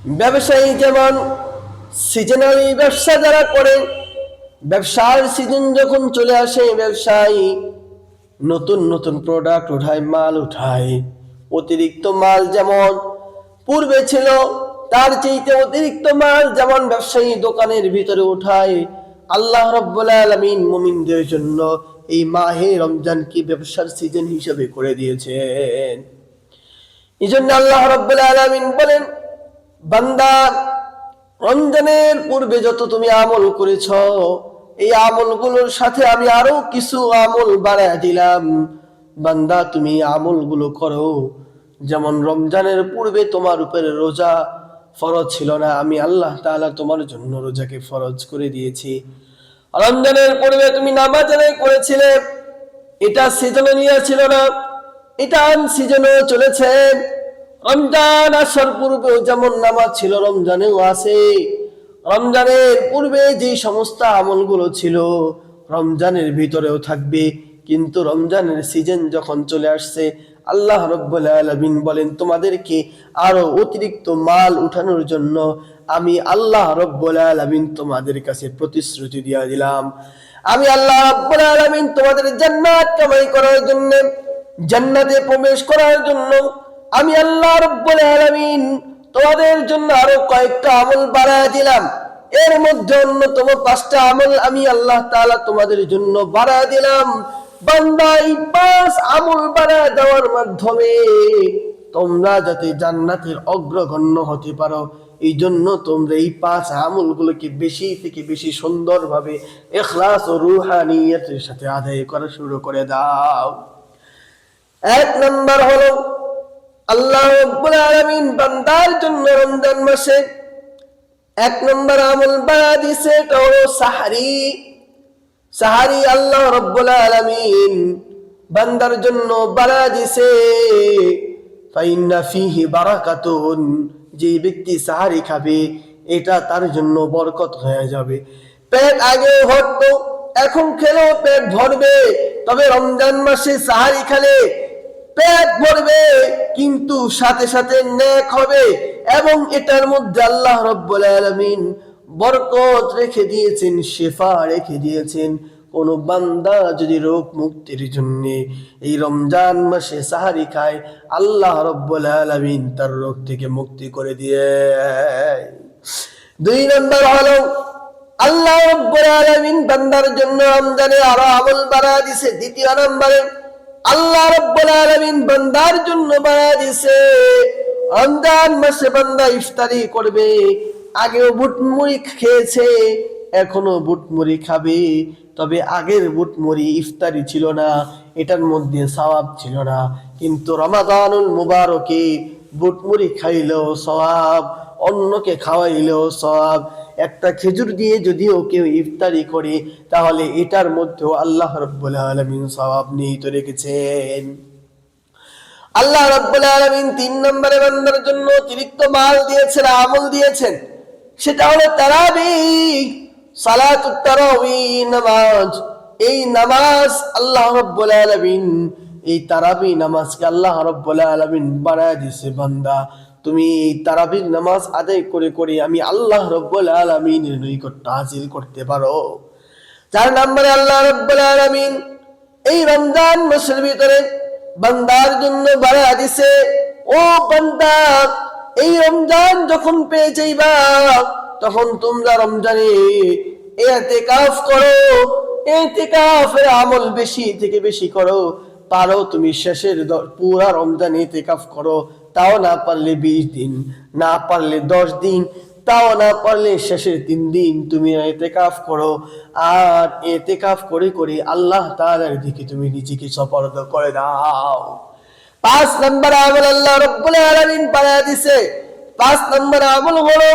ব্যবসায়ী যেমন সিজনালি ব্যবসা যারা করে, ব্যবসার সিজন যখন চলে আসে ব্যবসায়ী নতুন নতুন প্রোডাক্ট উঠায়, মাল উঠায়। অতিরিক্ত মাল যেমন পূর্বে ছিল তার চাইতে অতিরিক্ত মাল যেমন ব্যবসায়ী দোকানের ভিতরে উঠায়, আল্লাহ রাব্বুল আলামিন মুমিনদের জন্য এই মাহে রমজানকে ব্যবসার সিজন হিসেবে করে দিয়েছেন। এই জন্য আল্লাহ রাব্বুল আলামিন বলেন, বান্দা রমজানের পূর্বে যত তুমি আমল করেছ এই আমলগুলোর সাথে আমি আরো কিছু আমল বাড়ায় দিলাম, বান্দা তুমি আমলগুলো করো। যেমন রমজানের পূর্বে তোমার উপরে রোজা ফরজ ছিল না, আমি আল্লাহ তাআলা তোমার জন্য রোজাকে ফরজ করে দিয়েছি। রমজানের পূর্বে তুমি নামাজ আদায় করেছিলে, এটা সিজনালিয়া ছিল না, এটা আনসিজনেও চলেছে। রমজান আসার পূর্বেও যেমন নামাজ ছিল রমজানেও আছে। রমজানের পূর্বে যে সমস্ত আমলগুলো ছিল রমজানের ভিতরেও থাকবে, কিন্তু রমজানের সিজন যখন চলে আসছে আল্লাহ রাব্বুল আলামিন বলেন, তোমাদেরকে আরো অতিরিক্ত মাল উঠানোর জন্য আমি আল্লাহ রাব্বুল আলামিন তোমাদের কাছে প্রতিশ্রুতি দিয়ে দিলাম। আমি আল্লাহ রাব্বুল আলামিন তোমাদের জান্নাত কামাই করার জন্য, জান্নাতে প্রবেশ করার জন্য আমি আল্লাহ রাব্বুল আলামিন তোমাদের জন্য আরো কয়েকটা আমল বাড়ায় দিলাম। এর মধ্যে অন্যতম 5টা আমল আমি আল্লাহ তাআলা তোমাদের জন্য বাড়ায় দিলাম। বান্দা এই 5 আমল বাড়ায় দেওয়ার মাধ্যমে তোমরা যাতে জান্নাতের অগ্রগণ্য হতে পারো, এই জন্য তোমরা এই 5 আমলগুলোকে বেশি থেকে বেশি সুন্দরভাবে ইখলাস ও রুহানিয়তের সাথে আদায় করা শুরু করে দাও। 1 নাম্বার হলো আল্লাহ রাব্বুল আলামিন বান্দার জন্য রমজান মাসে 1 নম্বর আমল বাড়া দিয়েছে, এটা হলো সাহরি। সাহরি আল্লাহ রাব্বুল আলামিন বান্দার জন্য বাড়া দিয়েছে। ফাইন্না ফিহি বারাকাতুন, যে ব্যক্তি সাহরি খাবে এটা তার জন্য বরকত হয়ে যাবে। পেট আগে ভরতো, এখন খেলেও পেট ভরবে, তবে রমজান মাসে সাহরি খেলে পেট ভরবে কিন্তু সাথে সাথে নেক হবে, এবং এটার মধ্যে আল্লাহ রাব্বুল আলামিন বরকত রেখে দিয়েছেন, শিফা রেখে দিয়েছেন। কোন বান্দা যদি রোগ মুক্তির জন্য এই রমজান মাসে সাহারি খায়, আল্লাহ রাব্বুল আলামিন তার রোগ থেকে মুক্তি করে দিয়ে। 2 নম্বর হলো আল্লাহ রাব্বুল আলামিন বান্দার জন্য রমজানে আরো আমল বাড়া দিয়েছে। 2 নম্বরে আল্লাহ রাব্বুল আলামিন বান্দার জন্য বাড়া দিয়েছে, রমজান মাসে বান্দা ইফতারি করবে। আগেও বুটমুড়ি খেয়েছে, এখনো বুটমুড়ি খাবে, তবে আগের বুটমুড়ি ইফতারি ছিল না, এটার মধ্যে সওয়াব ছিল না। কিন্তু রমাদানুল মুবারকে বুটমুড়ি খাইলেও সওয়াব, অন্যকে খাওয়াইলেও সওয়াব। একটা খেজুর দিয়ে যদিও কেউ ইফতারি করে তাহলে এটার মধ্যেও আল্লাহ রাব্বুল আলামিন সওয়াব নিহিত রেখেছেন। আল্লাহ রাব্বুল আলামিন 3 নম্বরে বান্দার জন্য অতিরিক্ত মাল দিয়েছেন, আমল দিয়েছেন, সেটা হলো তারাবিহ, সালাতুত তারাবিহ নামাজ। এই নামাজ আল্লাহ রাব্বুল আলামিন, এই তারাবিহ নামাজকে আল্লাহ রাব্বুল আলামিন বাড়ায় দিয়েছে। বান্দা তুমি এই তারাবিহ নামাজ আদায় করে করে আমি আল্লাহ রাব্বুল আলামিনের নিকট হাসিল করতে পারো। 4 নম্বরে আল্লাহ রাব্বুল আলামিন এই রমজান মাসের ভিতরে বান্দার জন্য বাড়া দিছে, ও বান্দা এই রমজান যখন পেয়ে যাইবা তখন তোমরা রমজানে ইতিকাফ করো, ইতিকাফের আমল বেশি থেকে বেশি করো। পারো তুমি শেষের পুরা রমজান ইতিকাফ করো, তাও না পারলে 20 দিন, না পারলে 10 দিন, তাও না পারলে শেষের 3 দিন তুমি ইতিকাফ করো। আর ইতিকাফ করে করে আল্লাহ তাআলার দিকে তুমি নিজেকে সমর্পণ করে দাও। 5 নম্বর আমল আল্লাহ রাব্বুল আলামিন বাড়া দিয়েছে। 5 নম্বর আমল হলো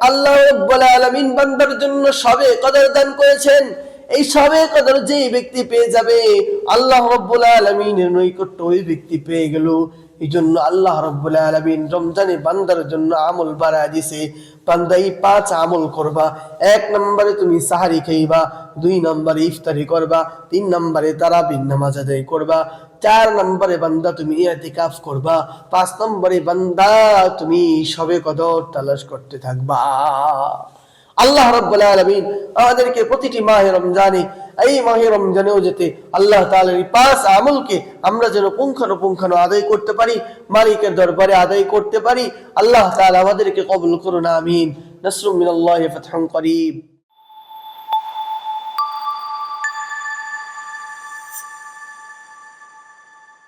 আল্লাহ রাব্বুল আলামিন বান্দার জন্য শবে কদর দান করেছেন। এই শবে কদর যে ব্যক্তি পেয়ে যাবে আল্লাহ রাব্বুল আলামিনের নৈকট্য ওই ব্যক্তি পেয়ে গেল। এই জন্য আল্লাহ রাব্বুল আলামিন রমজানে বান্দার জন্য আমল বাড়া দিয়েছে। বান্দা এই 5 আমল করবা। 1 নম্বরে তুমি সাহারি খাইবা, 2 নম্বরে ইফতারি করবা, 3 নম্বরে তারাবিহ নামাজ আদায় করবা, 4 নম্বরে বান্দা তুমি ইতিকাফ করবা, 5 নম্বরে বান্দা তুমি শবে কদর তালাশ করতে থাকবা। আল্লাহ রাব্বুল আলামিন আমাদেরকে প্রতিটি মাহে রমজানে, এই মাহে রমজানেও যেতে আল্লাহ তাআলার এই 5 আমলকে আমরা যেন পুঙ্খানুপুঙ্খানু আদায় করতে পারি, মালিকের দরবারে আদায় করতে পারি। আল্লাহ তাআলা আমাদেরকে কবুল করুন, আমিন। নাসরুম মিনাল্লাহি ফাতহুন করিব।